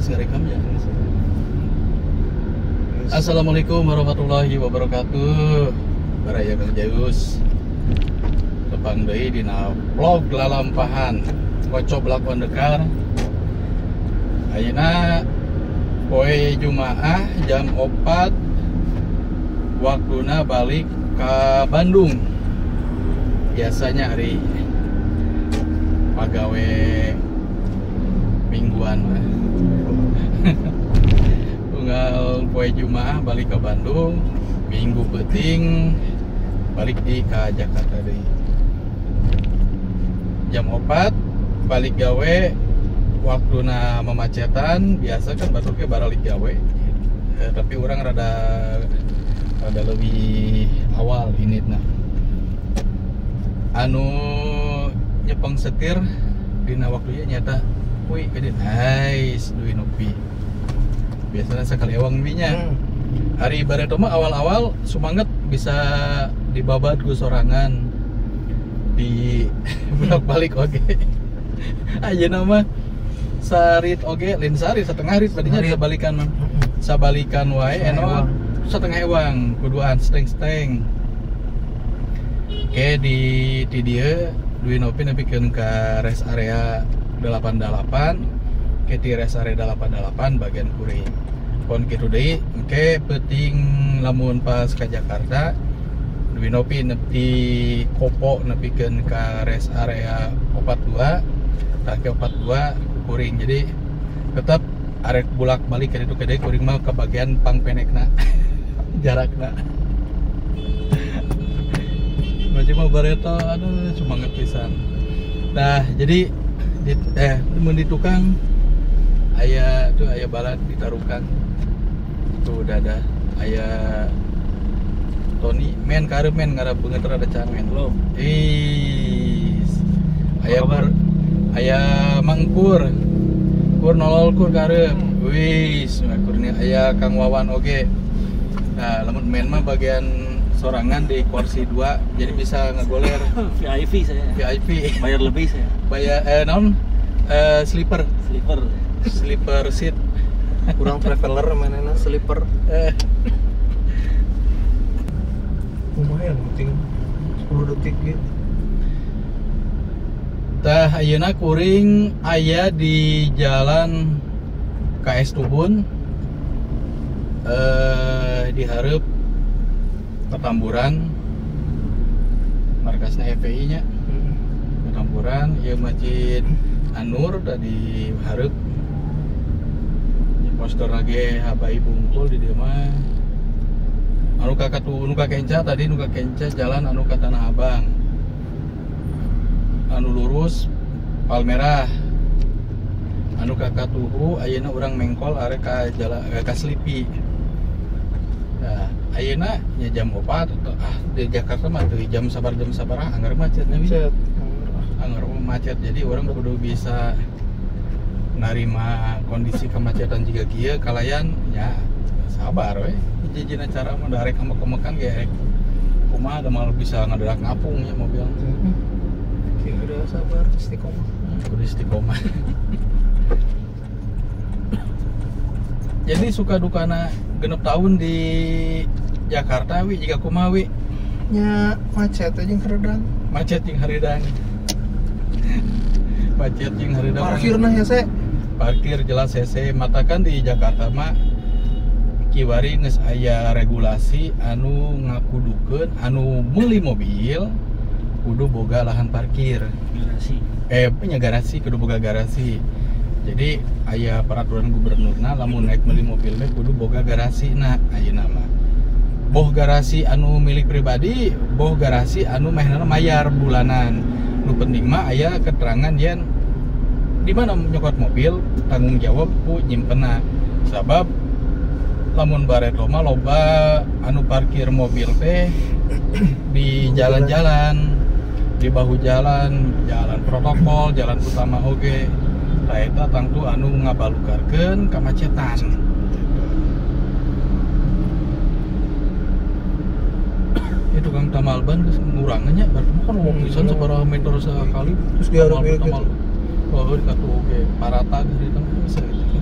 geus ngarekam ya. Assalamualaikum warahmatullahi wabarakatuh. Baraya Kang Jayus. Tepang deui dina vlog lalampahan Kocoblak Ondekar. Ayeuna poe Jumaah jam 4 waktuna balik ke Bandung. Biasanya hari pagawe mingguan tunggal poe Jumaah balik ke Bandung, minggu penting balik ke Jakarta deui. Jam 4 balik gawe, waktuna memacetan, biasa kan batur ke baralik gawe. Tapi orang rada lebih awal ini nah. Anu nyepeng setir dina waktunya nyata wih gede nice duit nopi biasanya sekali ewang nya hari bareto mah awal-awal semangat bisa dibabat ku sorangan di bolak balik oge aja nama sarit oge lain sarit setengah rit tadinya sabalikan mah sabalikan wae eno setengah ewang kuduan steng oke di dia duit nopi nepikeun ka rest area 88 ke di rest area 88 bagian kuring pon kitu deui engke penting lamun pas ka Jakarta duit nopi nepi kopo nepikeun ka rest area 42 tah ke 42 kuring jadi tetap arek bulak balik ka ditu kedai kuring mah ke bagian pangpenekna jarakna cuma bareto aduh semangat pisan. Nah jadi mun di tukang aya balad ditaruhkan tuh dada aya Tony men kareup men ngarep beungeut rada can men lo aya mangkur kur nolol kur kareup wis kurnya aya Kang Wawan oge. Nah lamun men mah bagian sorangan di kursi 2 jadi bisa ngegoler VIP saya. VIP Bayar lebih saya. Bayar sleeper seat. Kurang traveler mainnya sleeper. Lumayan penting 10 detik gitu. Tah ayeuna kuring aya di jalan KS Tubun dihareup Petamburan markasnya FPI nya Petamburan ya Masjid Anur tadi hareup poster lagi habai bungkul di dieu mah anu ka kenca tadi nu ka kenca jalan anu ka Tanah Abang anu lurus Palmerah anu ka Katuhu ayeuna urang mengkol arek ka jalan ka Slipi. Nah ayeuna nya jam 4 di Jakarta mah teu jam sabar anggar macetnya bisa. Anggar macet jadi orang kudu bisa narima kondisi kemacetan juga kieu kalayan ya sabar we. Hiji-hijina cara mah darek amek-amekan ge kumaha da mal bisa ngadadak ngapung ya mobil. Ya udah sabar istiqomah. Kudu istiqomah. Jadi suka dukana genep tahun di Jakarta wi jika kumaha wi nya macet aja keredang. Macet jeung hareudang. Parkirna ya saya. Parkir jelas hese matakan di Jakarta mah kiwari geus aya regulasi anu ngakudukeun anu meuli mobil kudu boga lahan parkir. Garasi. Punya garasi kudu boga garasi. Jadi aya peraturan gubernurna lamun naik meuli mobil teh kudu boga garasi na ayeuna mah. Boh garasi anu milik pribadi, boh garasi anu mehna mayar bulanan. Nu penting mah aya keterangan yen di mana nyokot mobil tanggung jawab ku nyimpenna. Sabab lamun bareto mah loba anu parkir mobil teh di jalan-jalan, di bahu jalan protokol, jalan utama oge. Tah eta tangtu anu ngabalukarkeun kamacetan. Itu Kang Tamal ban geus ngurangannya berarti kan wong pisan sabaraha meter sekali terus diharap gitu. Oh, di katu oge parata gitu bisa gitu.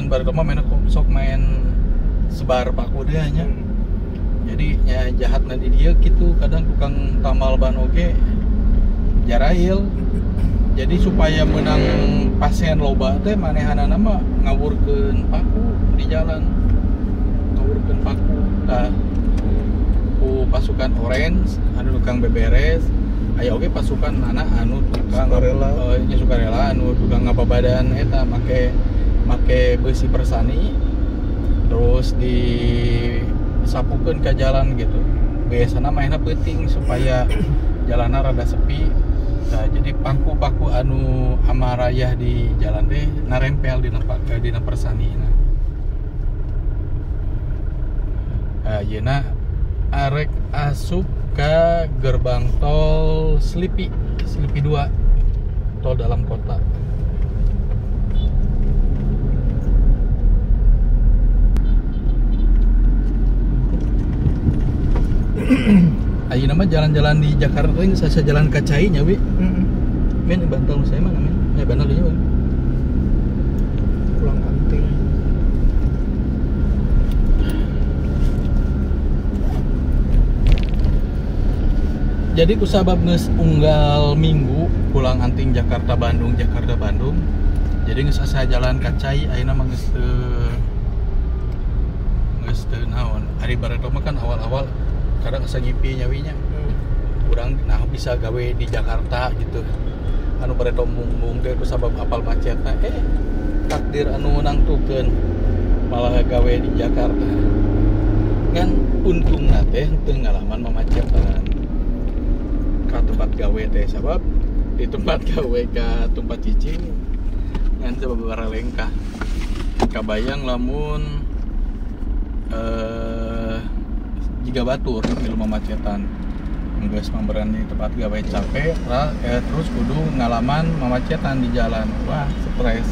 lamun baru mah main sok main sebar paku deh nya. Jadi nya jahatna di dia gitu, kadang tukang tamal ban oge jarail. Jadi supaya menang pasien loba teh manehanana mah ngawurkeun paku di jalan. Ngawurkeun paku. Tah ku pasukan orange anu tukang beberes, aya oge pasukan anak anu tukang sukarela anu tukang ngababadan eta make besi persani terus disapukeun ka jalan gitu. Biasana mainna peuting supaya jalanna rada sepi. Nah, jadi paku-paku anu amarayah di jalan deh narempel dina persanina. Ayeuna arek asup ka gerbang tol Slipi 2 tol dalam kota. Ayeuna mah jalan-jalan di Jakarta ini saya jalan kacai nya wi. Men bantal saya mana men? Bantal nya. Pulang Anting. Jadi kusabab geus unggal minggu pulang Anting Jakarta Bandung. Jadi geus asa jalan kacai ayeuna mah geus teu naon. Ari bareto mah kan awal-awal kadang asa ngipi nyawinya. Urang nah bisa gawe di Jakarta gitu. Anu bareto mumbung teh kusabab apal macetna takdir anu nangtukeun malah gawe di Jakarta. Kan untungna teh teu ngalaman mamacetan. Ka tempat gawe teh sabab di tempat gawe ka tempat cicing ngan sababaraha lengkah. Kabayang lamun jika batur di rumah macetan geus mamberan di tempat gawe capek terus kudu ngalaman mamacetan di jalan. Wah, stres.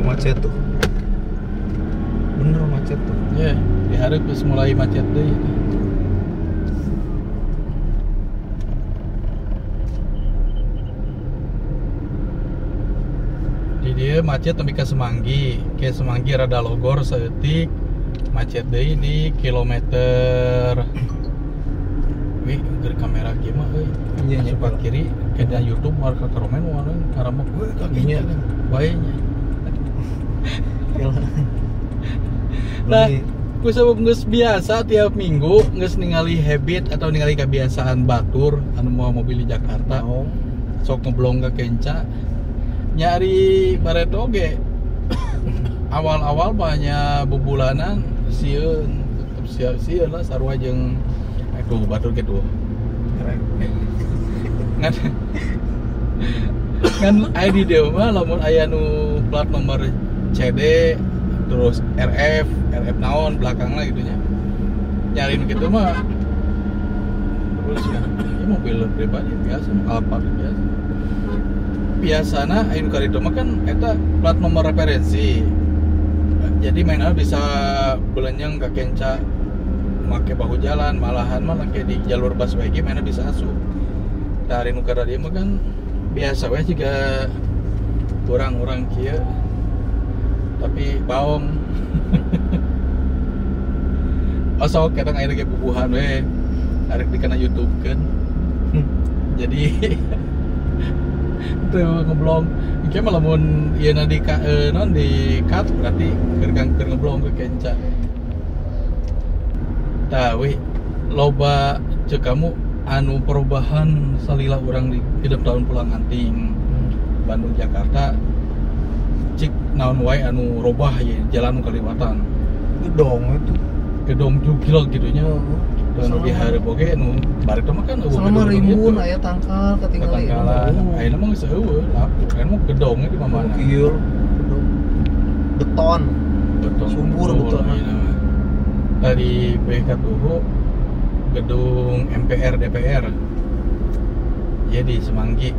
Macet tuh. Bener macet tuh. Ya, di hari geus mulai macet deui. Di dia macet tapi ke Semanggi rada logor saeutik macet deui di kilometer wih keur kamera kieu mah euy. Iya cepat kiri kena YouTube marka karomen warna karamak we kakinya bae nya. Nah, ku sabab geus biasa tiap minggu geus ningali habit atau ningali kebiasaan batur anu mau mobil di Jakarta. Sok ngeblong ka kenca. Nyari bareto ge. Awal-awal banyak bebulanan sieun, tetep sieun lah sarua jeung atuh batur gitu. Kan aya di dieu mah lamun aya nu plat nomor CD terus RF naon belakangnya gitu nya. Nyariin gitu mah terus ya ini mobil pribadi biasa, Alphard biasa. Biasana anu karitu mah kan eta plat nomor referensi. Jadi mainnya bisa belenyeng ka kenca make bahu jalan, malahan mah lagi di jalur busway ge mainnya bisa asup. Tah anu kada dieu mah kan biasa we jiga urang-urang kieu tapi baong. Sok kadang aya ge bubuhan we arek dikana YouTube kan. Jadi tuh ngeblong ieu mah lamun ieu na di non di cut berarti keur ngeblong ke kenca. Tah we loba ceuk kamu anu perubahan salila urang di hidup tahun pulang Anting Bandung Jakarta cik naon wae anu robah ye jalan nu kaliwatan. Gedong itu. Gedong jugil gitu nya. Anu di hareup oge anu bari mah kan eueuh. Selama rimbun aya tangkal katinggali. Ayeuna mah geus eueuh laku kan mah gedongnya di mana? Kieu. Beton. Subur beton. Tadi BK2 gedung MPR DPR. Ya di Semanggi.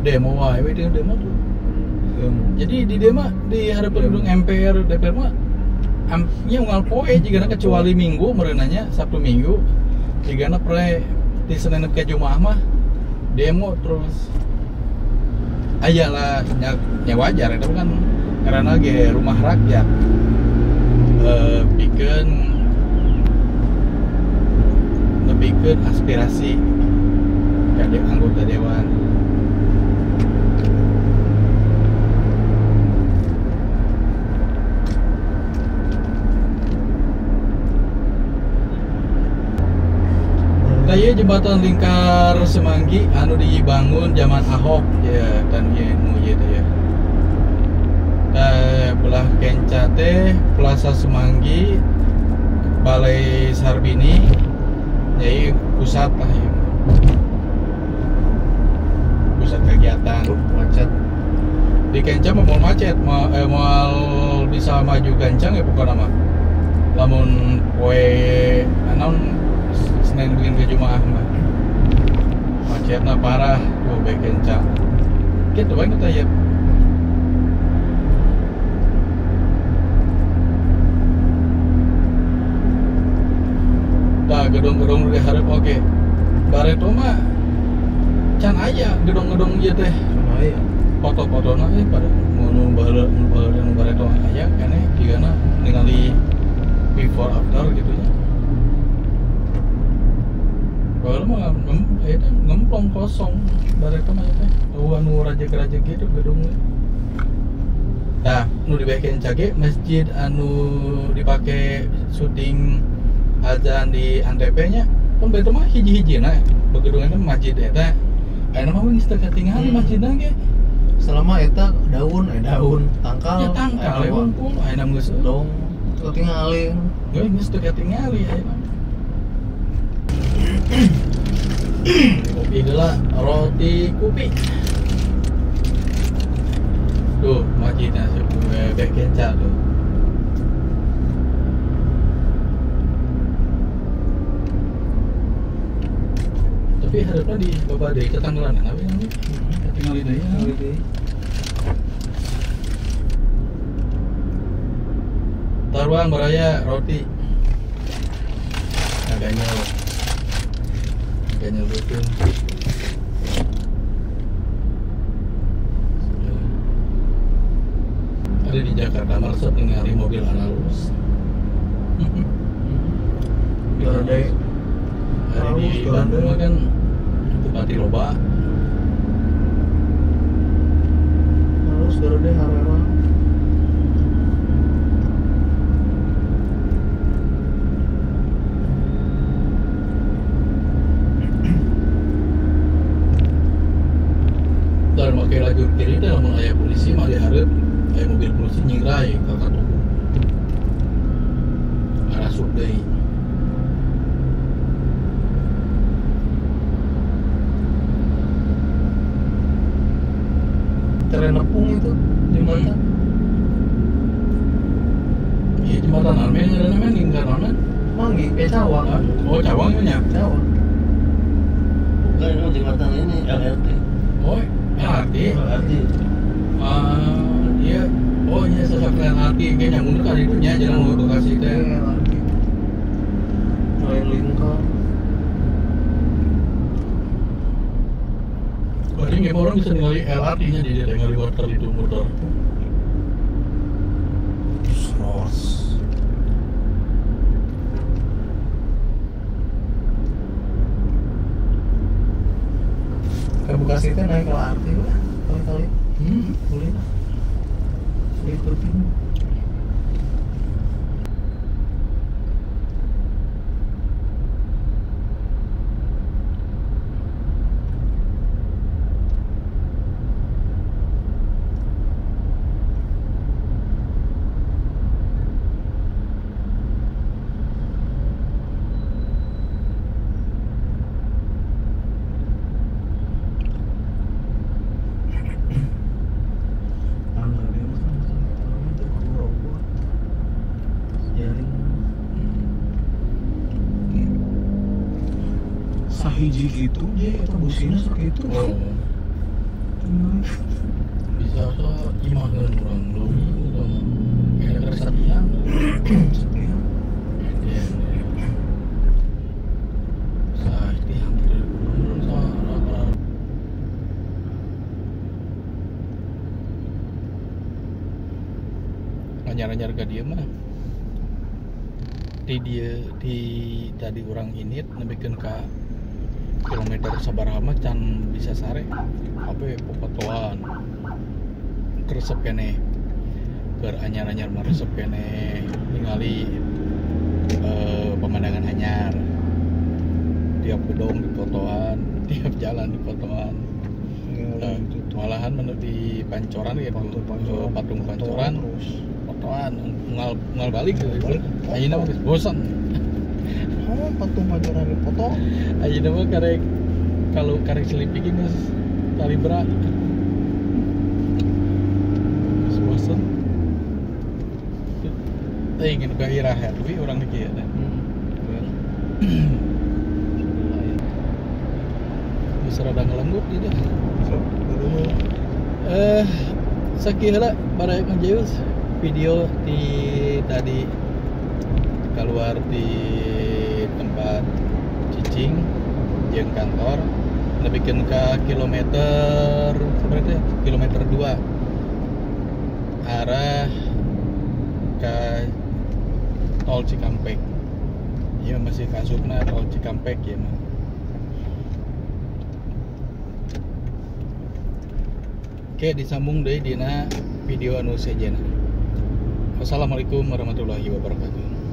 demo wae we di demo tuh. Jadi di demo di harapan gedung MPR DPR mah nya unggal poe jigana kecuali Minggu merenanya Sabtu Minggu jigana pre di Senin ke Jumaah mah demo terus aya lah nya wajar itu kan karena ge rumah rakyat bikin aspirasi kadek anggota dewan. Nah, jembatan lingkar Semanggi anu dibangun zaman Ahok ya dan ya ya. Belah kenca teh Plaza Semanggi Balai Sarbini jadi pusat lah ya. Pusat kegiatan macet di kenca mau macet mau bisa maju gancang ya bukan nama lamun kue anon Senin bikin ke Jumaah mah macetnya parah tuh baik kencang gitu baik kita ya. Nah gedung-gedung di harap oke bareto mah can aja gedung-gedung ieu teh foto-fotona pada nu bareto aya kene digana ningali before after gitu ya. Kalau mah eta ngemplong kosong bareto mah teh anu raja-raja gitu gedungnya. Nah, nu dibikin cage masjid anu dipake syuting azan di Antep nya pun betul mah hiji-hiji na begedungan masjid eta aya mah geus teu katingali masjidna ge selama eta daun tangkal ya tangkal we wungkul aya geus dong katingali geus teu katingali aya mah kopi heula roti kopi tuh masjidna bebek kenca tuh. Tapi harapnya di Bapak Dei Ketanggelan apa namanya? Tinggal di ya. Taruhan beraya roti. Agaknya betul. Ada di Jakarta Marsat ningali mobil analus. Ada hari di Bandung kan Bupati loba halus gede harema dan pakai lajur kiri teh lamun aya polisi mah dihareup aya mobil polisi nyingrai ka katugu arasup deui. Terenepung itu jembatan. Iya jembatan Almen ada namanya lingkar mana? Manggi, Cawang. Oh Cawang nya. Cawang. Bukan itu jembatan ini LRT. Oh LRT. Iya. Oh iya sosok LRT kayaknya mundur kali itu nya jalan mau Bekasi teh. LRT. Mulai lingkar. Berarti nggak orang bisa ningali LRT-nya di daerah ningali water itu motor. Sros. Ke Bekasi teh naik LRT lah kali-kali. Boleh lah. Ikutin. Sahiji gitu, ya itu busina sakitu. Oh. bisa so imaheun urang leuwih urang gara-gara satiang Sekian. ya satiang urang salah anyar-anyar ka dieu mah di tadi orang ini nembikeun ka kilometer sabaraha mah can bisa sare apa popotoan keresep kene keur anyar-anyar mah resep kene ningali pemandangan anyar tiap gedung di fotoan tiap jalan di fotoan malahan menurut di Pancoran gitu patung Pancoran terus fotoan ngal balik gitu ayeuna mah geus bosan oh patung Pancoran di foto ayeuna mah karek selipik geus tali berat geus bosan teh ingin gairah happy urang di kieu teh geus rada ngelenggut gitu sakieu heula baraek ngajeus video di tadi keluar di tempat cicing jeung kantor nebikeun ka kilometer seberapa ya? Kilometer 2 arah ke tol Cikampek. Ieu masih kasupna tol Cikampek ya mah. Oke, disambung deui dina video anu sejenna. Wassalamualaikum warahmatullahi wabarakatuh.